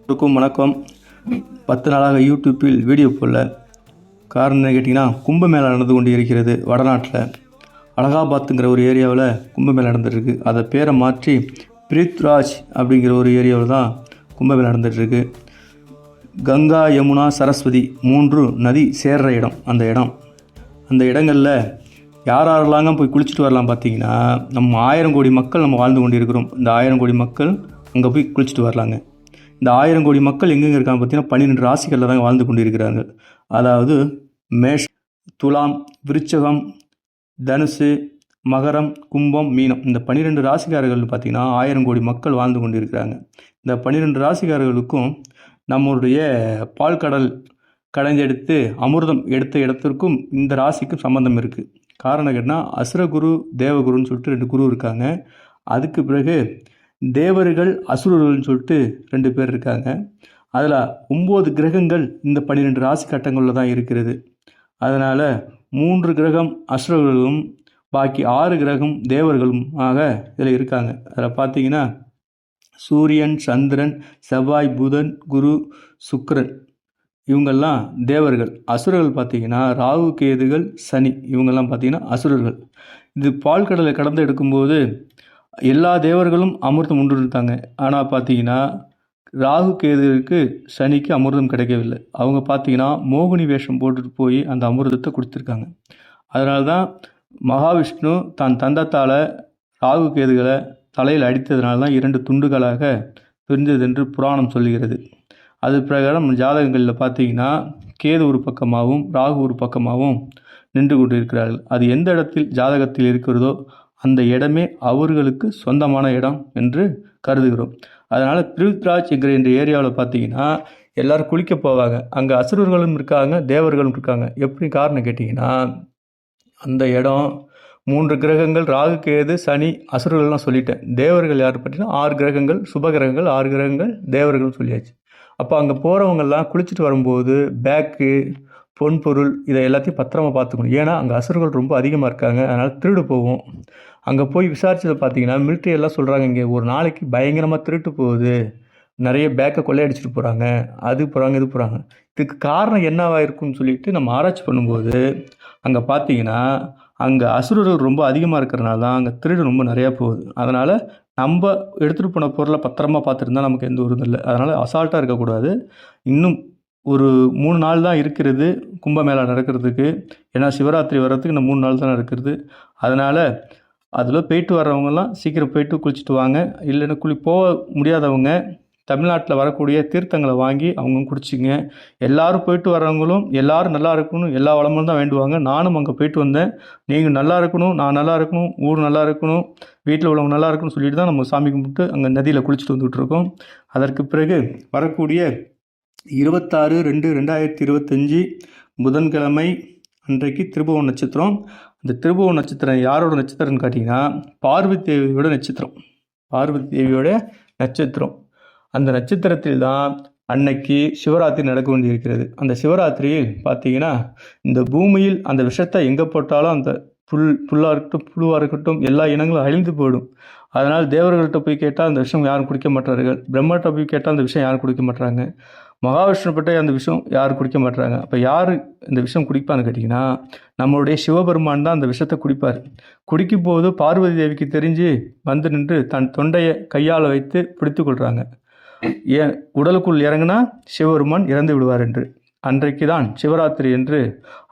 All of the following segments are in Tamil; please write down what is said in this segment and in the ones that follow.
எல்லாருக்கும் வணக்கம். 10 நாளாக யூடியூப்பில் வீடியோ போடல. காரணம் என்ன கேட்டிங்கன்னா, கும்பமேளா நடந்து கொண்டு இருக்கிறது வடநாட்டில். அலகாபாத்துங்கிற ஒரு ஏரியாவில் கும்பமேளா நடந்துகிட்ருக்கு. அதை பேரை மாற்றி பிரித்ராஜ் அப்படிங்கிற ஒரு ஏரியாவில் தான் கும்பமேளா நடந்துகிட்ருக்கு. கங்கா, யமுனா, சரஸ்வதி 3 நதி சேர்கிற இடம். அந்த இடங்களில் யாரெல்லாங்க போய் குளிச்சுட்டு வரலாம் பார்த்தீங்கன்னா, நம்ம 1000 கோடி மக்கள் நம்ம வாழ்ந்து கொண்டு இருக்கிறோம். இந்த 1000 கோடி மக்கள் அங்கே போய் குளிச்சுட்டு வரலாங்க. இந்த 1000 கோடி மக்கள் எங்கெங்கே இருக்காங்க பார்த்தீங்கன்னா, 12 ராசிகளில் தாங்க வாழ்ந்து கொண்டு இருக்கிறாங்க. அதாவது மேஷ், துலாம், விருச்சகம், தனுசு, மகரம், கும்பம், மீனம். இந்த 12 ராசிக்காரர்கள் பார்த்திங்கன்னா 1000 கோடி மக்கள் வாழ்ந்து கொண்டு இருக்கிறாங்க. இந்த 12 ராசிக்காரர்களுக்கும் நம்மளுடைய பால்கடல் கடைஞ்செடுத்து அமிர்தம் எடுத்த இடத்திற்கும் இந்த ராசிக்கும் சம்மந்தம் இருக்குது. காரணம் கேட்டால் அசுரகுரு, தேவகுருன்னு சொல்லிட்டு 2 குரு இருக்காங்க. அதுக்கு பிறகு தேவர்கள், அசுரர்கள்னு சொல்லிட்டு 2 பேர் இருக்காங்க. அதில் 9 கிரகங்கள் இந்த 12 ராசி கட்டங்களில் தான் இருக்கிறது. அதனால் 3 கிரகம் அசுரர்களும் பாக்கி 6 கிரகம் தேவர்களும் இதில் இருக்காங்க. அதில் பார்த்தீங்கன்னா சூரியன், சந்திரன், செவ்வாய், புதன், குரு, சுக்கிரன் இவங்கெல்லாம் தேவர்கள். அசுரர்கள் பார்த்திங்கன்னா ராகு, கேதுகள், சனி இவங்கெல்லாம் பார்த்திங்கன்னா அசுரர்கள். இது பால்கடலை கடந்து எடுக்கும்போது எல்லா தேவர்களும் அமிர்தம் உண்டுட்டாங்க. ஆனால் பார்த்தீங்கன்னா ராகு, கேதுக்கு, சனிக்கு அமிர்தம் கிடைக்கவில்லை. அவங்க பார்த்தீங்கன்னா மோகினி வேஷம் போட்டுட்டு போய் அந்த அமிர்தத்தை கொடுத்துருக்காங்க. அதனால தான் மகாவிஷ்ணு தான் தந்தத்தால் ராகு, கேதுகளை தலையில் அடித்ததுனால தான் 2 துண்டுகளாக பிரிஞ்சது என்று புராணம் சொல்லுகிறது. அது பிரகாரம் ஜாதகங்களில் பார்த்தீங்கன்னா கேது ஒரு பக்கமாகவும் ராகு ஒரு பக்கமாகவும் நின்று கொண்டு இருக்கிறார்கள். அது எந்த இடத்தில் ஜாதகத்தில் இருக்கிறதோ அந்த இடமே அவர்களுக்கு சொந்தமான இடம் என்று கருதுகிறோம். அதனால் பிருத்ராஜ் என்கிற இந்த ஏரியாவில் பார்த்தீங்கன்னா எல்லோரும் குளிக்க போவாங்க. அங்கே அசுரர்களும் இருக்காங்க, தேவர்களும் இருக்காங்க. எப்படி காரணம் கேட்டிங்கன்னா, அந்த இடம் 3 கிரகங்கள் ராகு, கேது, சனி, அசுரர்கள்லாம் சொல்லிட்டேன். தேவர்கள் யார் பார்த்தீங்கன்னா 6 கிரகங்கள், சுப கிரகங்கள் 6 கிரகங்கள், தேவர்கள் சொல்லியாச்சு. அப்போ அங்கே போகிறவங்கெல்லாம் குளிச்சுட்டு வரும்போது பேக்கு, பொன்பொருள் இதை எல்லாத்தையும் பத்திரமா பார்த்துக்கணும். ஏன்னா அங்கே அசுரர்கள் ரொம்ப அதிகமாக இருக்காங்க. அதனால் திருடு போகும். அங்கே போய் விசாரிச்சதை பார்த்தீங்கன்னா மிலிட்ரி எல்லாம் சொல்கிறாங்க, இங்கே ஒரு நாளைக்கு பயங்கரமாக திருட்டு போகுது, நிறைய பேக்கை கொள்ளையடிச்சிட்டு போகிறாங்க, அது போகிறாங்க இது போகிறாங்க. இதுக்கு காரணம் என்னவாக இருக்குன்னு சொல்லிட்டு நம்ம ஆராய்ச்சி பண்ணும்போது அங்கே பார்த்தீங்கன்னா அங்கே அசுரர்கள் ரொம்ப அதிகமாக இருக்கிறனால தான் அங்கே திருடு ரொம்ப நிறையா போகுது. அதனால் நம்ம எடுத்துகிட்டு போன பொருளை பத்திரமா பார்த்துருந்தா நமக்கு எந்த ஒரு இல்லை. அதனால் அசால்ட்டாக இருக்கக்கூடாது. இன்னும் ஒரு 3 நாள் தான் இருக்கிறது கும்பமேளா நடக்கிறதுக்கு. ஏன்னா சிவராத்திரி வர்றதுக்கு இன்னும் 3 நாள் தான் இருக்கிறது. அதனால் அதில் போயிட்டு வர்றவங்கெல்லாம் சீக்கிரம் போயிட்டு குளிச்சுட்டு வாங்க. இல்லைன்னா போக முடியாதவங்க தமிழ்நாட்டில் வரக்கூடிய தீர்த்தங்களை வாங்கி அவங்க குடிச்சிங்க. எல்லோரும் போயிட்டு வர்றவங்களும் எல்லோரும் நல்லா இருக்கணும், எல்லா வளமும் தான் வேண்டுவாங்க. நானும் அங்கே போயிட்டு வந்தேன். நீங்கள் நல்லா இருக்கணும், நான் நல்லா இருக்கணும், ஊர் நல்லா இருக்கணும், வீட்டில் உள்ளவங்க நல்லா இருக்கணும்னு சொல்லிட்டு தான் நம்ம சாமி கும்பிட்டு அங்கே நதியில் குளிச்சுட்டு வந்துட்டுருக்கோம். அதற்கு பிறகு வரக்கூடிய 26/2/2025 புதன்கிழமை அன்றைக்கு திருபுவ நட்சத்திரம். அந்த திருபுவ நட்சத்திரம் யாரோட நட்சத்திரம்னு கேட்டிங்கன்னா பார்வதி தேவியோட நட்சத்திரம். பார்வதி தேவியோட நட்சத்திரம். அந்த நட்சத்திரத்தில் தான் அன்னைக்கு சிவராத்திரி நடக்க வேண்டியிருக்கிறது. அந்த சிவராத்திரியில் பார்த்தீங்கன்னா இந்த பூமியில் அந்த விஷத்தை எங்கே போட்டாலும் அந்த புல்லாக இருக்கட்டும், புழுவாக இருக்கட்டும், எல்லா இனங்களும் அழிந்து போயிடும். அதனால் தேவர்கள்ட்ட போய் கேட்டால் அந்த விஷயம் யாரும் குடிக்க மாட்டார்கள். பிரம்மட்ட போய் கேட்டால் அந்த விஷயம் யாரும் குடிக்க மாட்டாங்க. மகாவிஷ்ணுப்பட்ட அந்த விஷயம் யாரும் குடிக்க மாட்டாங்க. அப்போ யார் இந்த விஷயம் குடிப்பான்னு கேட்டிங்கன்னா நம்மளுடைய சிவபெருமான் தான் அந்த விஷத்தை குடிப்பார். குடிக்கும் போது பார்வதி தேவிக்கு தெரிஞ்சு வந்து நின்று தன் தொண்டையை கையால் வைத்து பிடித்து கொள்கிறாங்க. ஏன் உடலுக்குள் இறங்கினா சிவபெருமான் இறந்து விடுவார் என்று. அன்றைக்கு தான் சிவராத்திரி என்று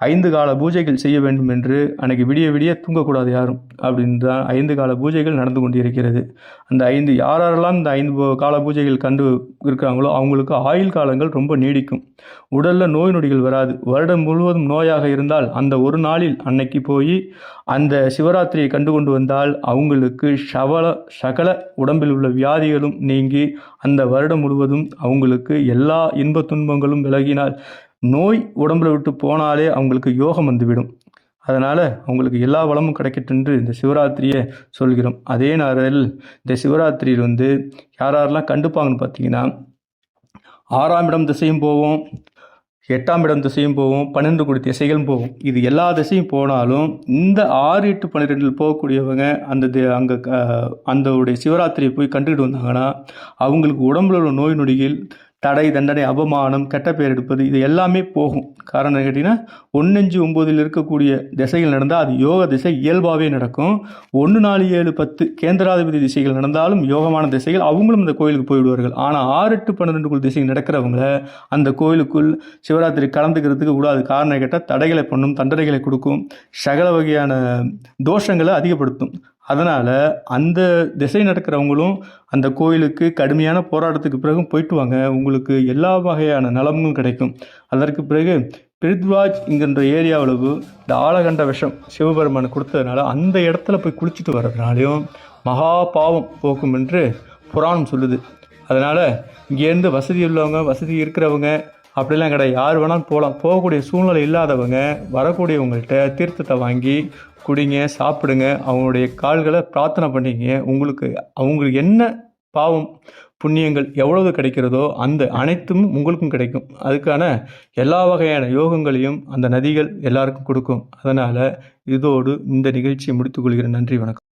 5 கால பூஜைகள் செய்ய வேண்டும் என்று. அன்றைக்கி விடிய விடிய தூங்கக்கூடாது யாரும் அப்படின்னு தான் 5 கால பூஜைகள் நடந்து கொண்டு இருக்கிறது. அந்த யாரெல்லாம் இந்த 5 கால பூஜைகள் கண்டு இருக்கிறாங்களோ அவங்களுக்கு ஆயுள் காலங்கள் ரொம்ப நீடிக்கும். உடலில் நோய் நொடிகள் வராது. வருடம் முழுவதும் நோயாக இருந்தால் அந்த ஒரு நாளில் அன்னைக்கு போய் அந்த சிவராத்திரியை கண்டு கொண்டு வந்தால் அவங்களுக்கு சகல உடம்பில் உள்ள வியாதிகளும் நீங்கி அந்த வருடம் முழுவதும் அவங்களுக்கு எல்லா இன்ப துன்பங்களும் விலகினால் நோய் உடம்புல விட்டு போனாலே அவங்களுக்கு யோகம் வந்துவிடும். அதனால் அவங்களுக்கு எல்லா வளமும் கிடைக்கட்டென்று இந்த சிவராத்திரியை சொல்கிறோம். அதே நேரத்தில் இந்த சிவராத்திரியில் யாரெல்லாம் கண்டுப்பாங்கன்னு பார்த்தீங்கன்னா 6ஆம் இடம் திசையும் போவோம், 8ஆம் இடம் திசையும் போவோம், 12 கோடி திசைகளும் போவோம். இது எல்லா திசையும் போனாலும் இந்த 6, 8, 12 போகக்கூடியவங்க அந்த உடைய சிவராத்திரியை போய் கண்டுக்கிட்டு வந்தாங்கன்னா அவங்களுக்கு உடம்புல உள்ள நோய் நொடிகள் தடை, தண்டனை, அவமானம், கெட்ட பெயர் எடுப்பது இது எல்லாமே போகும். காரணம் கேட்டிங்கன்னா 1, 5, 9 இருக்கக்கூடிய திசைகள் நடந்தால் அது யோக திசை இயல்பாகவே நடக்கும். 1, 4, 7, 10 கேந்திராதிபதி திசைகள் நடந்தாலும் யோகமான திசைகள், அவங்களும் இந்த கோயிலுக்கு போய்விடுவார்கள். ஆனால் 6, 8, 12 திசைகள் நடக்கிறவங்கள அந்த கோயிலுக்குள் சிவராத்திரி கலந்துக்கிறதுக்கு கூடாது. காரணம் கேட்டால் தடைகளை பண்ணும், தண்டனைகளை கொடுக்கும், சகல வகையான தோஷங்களை அதிகப்படுத்தும். அதனால் அந்த திசை நடக்கிறவங்களும் அந்த கோயிலுக்கு கடுமையான போராட்டத்துக்கு பிறகும் போயிட்டு வாங்க. உங்களுக்கு எல்லா வகையான நலமும் கிடைக்கும். அதற்கு பிறகு பிரித்வாஜ் என்கின்ற ஏரியாவில் இந்த ஆலகண்ட விஷம் சிவபெருமான் கொடுத்ததுனால அந்த இடத்துல போய் குளிச்சுட்டு வர்றதுனாலையும் மகா பாவம் போக்கும் என்று புராணம் சொல்லுது. அதனால் இங்கேருந்து வசதி உள்ளவங்க, வசதி இருக்கிறவங்க அப்படிலாம் கிடையாது, யார் வேணாலும் போகலாம். போகக்கூடிய சூழ்நிலை இல்லாதவங்க வரக்கூடியவங்கள்ட்ட தீர்த்தத்தை வாங்கி குடிங்க, சாப்பிடுங்க, அவங்களுடைய கால்களை பிரார்த்தனை பண்ணிங்க. அவங்களுக்கு என்ன பாவம் புண்ணியங்கள் எவ்வளவு கிடைக்கிறதோ அந்த அனைத்தும் உங்களுக்கும் கிடைக்கும். அதுக்கான எல்லா வகையான யோகங்களையும் அந்த நதிகள் எல்லாருக்கும் கொடுக்கும். அதனால் இதோடு இந்த நிகழ்ச்சியை முடித்துக்கொள்கிறேன். நன்றி, வணக்கம்.